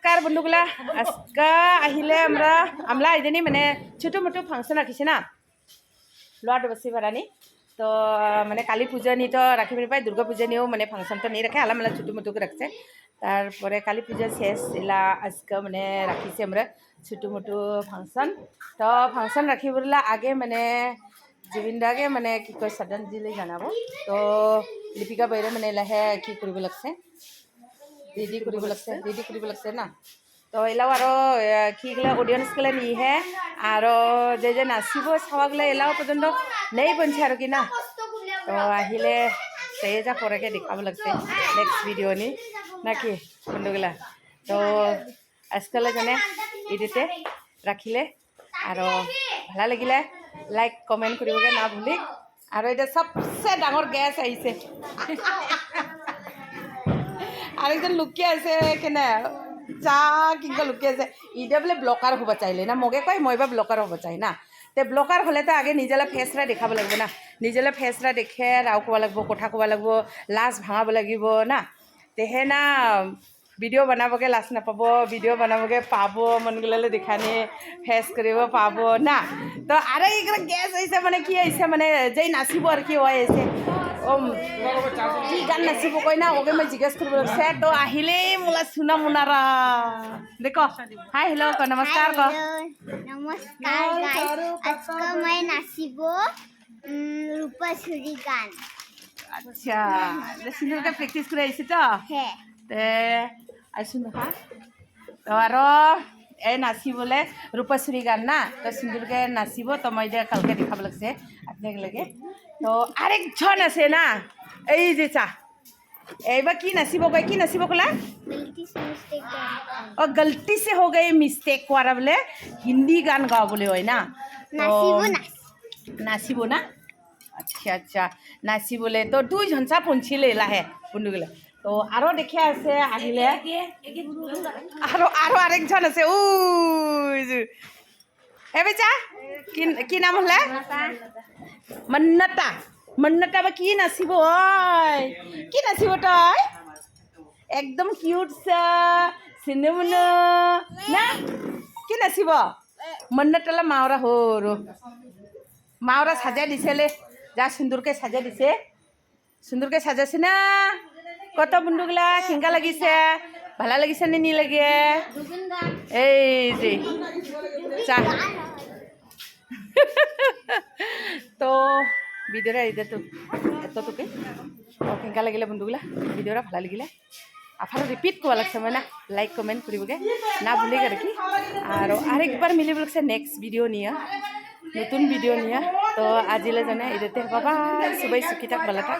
নমস্কার বন্ধুগুলা আজকে আহিলে আমরা ইদানি মানে ছোটো মোটো ফাংশন রাখিছে না লর্ড বসি ভাড়ানি তো মানে কালী পূজা নি তো রাখি পাই দুর্গা পূজা নিয়েও মানে ফাংশনটা নিয়ে রাখে আলাম ছোটো মোটোকে রাখছে তারপরে কালী পূজা শেষ এলা আজকে মানে রাখিছে আমরা ছোটো মোটো ফাংশন তো ফাংশন রাখিবলা আগে মানে জুবিন দাকে মানে কি কয় শ্ৰদ্ধাঞ্জলি জানাব তো লিপিকা বাইৰে মানে লাহে কি কৰিব লাগছে রেডি কৰিব লাগছে না তো এলাও আর কিগুলা অডিয়েন্স গুলা নিহে আর যে নাচিব চাওয়াগুলা এলাও পর্যন্ত নেই বনছে আর কি না তো আহিলে সেই যা পরেকে দেখাব লাগছে নেক্সট ভিডিও নি নাকি বন্ধুগুলা তো আজকাল জানে ইডিতে রাখিলে আর ভালো লাগিলে লাইক কমেন্ট করবগে না ভুলি আর এটা সবচেয়ে ডাঙর গ্যাস আহিছে আরেকজন লুকিয়ে আছে কেনে চা কিংবা লুকিয়ে আছে ইটা বোলে ব্লকাৰ হ'ব চাইলে না মগে কয় মই বা ব্লকাৰ হ'ব চাই না তে ব্লকাৰ হ'লে তো আগে নিজেলা ফেচরা দেখাব লাগবে না নিজেলা ফেচরা দেখে রাও ক'ব লাগব কথা ক'ব লাগব লাজ ভাঙাব লাগিব না তেহে না ভিডিও বনাবগে লাজ নাপাব ভিডিও বনাবগে পাব মনগুলালে দেখানে ফেস কৰিব পাব না তো আরে এইগুলো গ্যাস আহিছে মানে কি আহিছে মানে যেই নাচিব আর কি হয় আহিছে কি গান নাচিব কই না ওকে মই জিজ্ঞেস কৰিব লাগছে তো আহিলেই মোলা চুনা মুনারা দেখো হাই হেল্ল' ক নমস্কাৰ ক নমস্কাৰ গাইস আজকে মই নাচিব রূপশ্রী গান আচ্ছা সিন্দুরকে প্র্যাকটিস করে আইছি তো হ্যাঁ তে আইসুন দেখা তো আর এই নাচিবলে রূপশ্রী গান না তো সিন্দুরকে নাচিব তো মই যে কালকে দেখাব লাগছে আপনাকে তো আরেকজন আছে না এই যে চা এইবার কি নাচিব কয় কি নাচিব কলা और गलती से हो गई मिस्टेक वाला बोले हिंदी गान गाओ बोले हो ना नाचिबो ना अच्छा अच्छा नाचिबले तो दुई झंसा पहुँचिले लाहे बंधुगला तो आरो देखिया আছে আহিলে আরো আরেকজন আছে ওই এ বেচা কি নাম হলে মন্নতা বা কি নাচিব ওই কি নাচিব তই একদম কিউট সা সিনেমুনো না কি নাচিব মন্নতলা মাওরা হরো মাওরা সাজা দিছেলে যা সুন্দরকে সাজা দিছে সুন্দরকে সাজাছে না কত বন্ধুগুলা কেঙ্কা লাগিছে ভালো লাগিছে নে নি লাগে এই যে চা তো ভিডিওটা এতটুকু কেঙ্কা লাগিলে বন্ধুগুলা ভিডিওটা ভালো লাগিলে আপনারা রিপিট করা লাগছে মানে না লাইক কমেন্ট করবগে না ভুলে আর কি আর আরেকবার মিলিব লাগছে নেক্সট ভিডিও নিয়ে নতুন ভিডিও নিয়ে তো আজিলে জানে এটাতে বাবা সবাই সুখী থাক ভালো থাক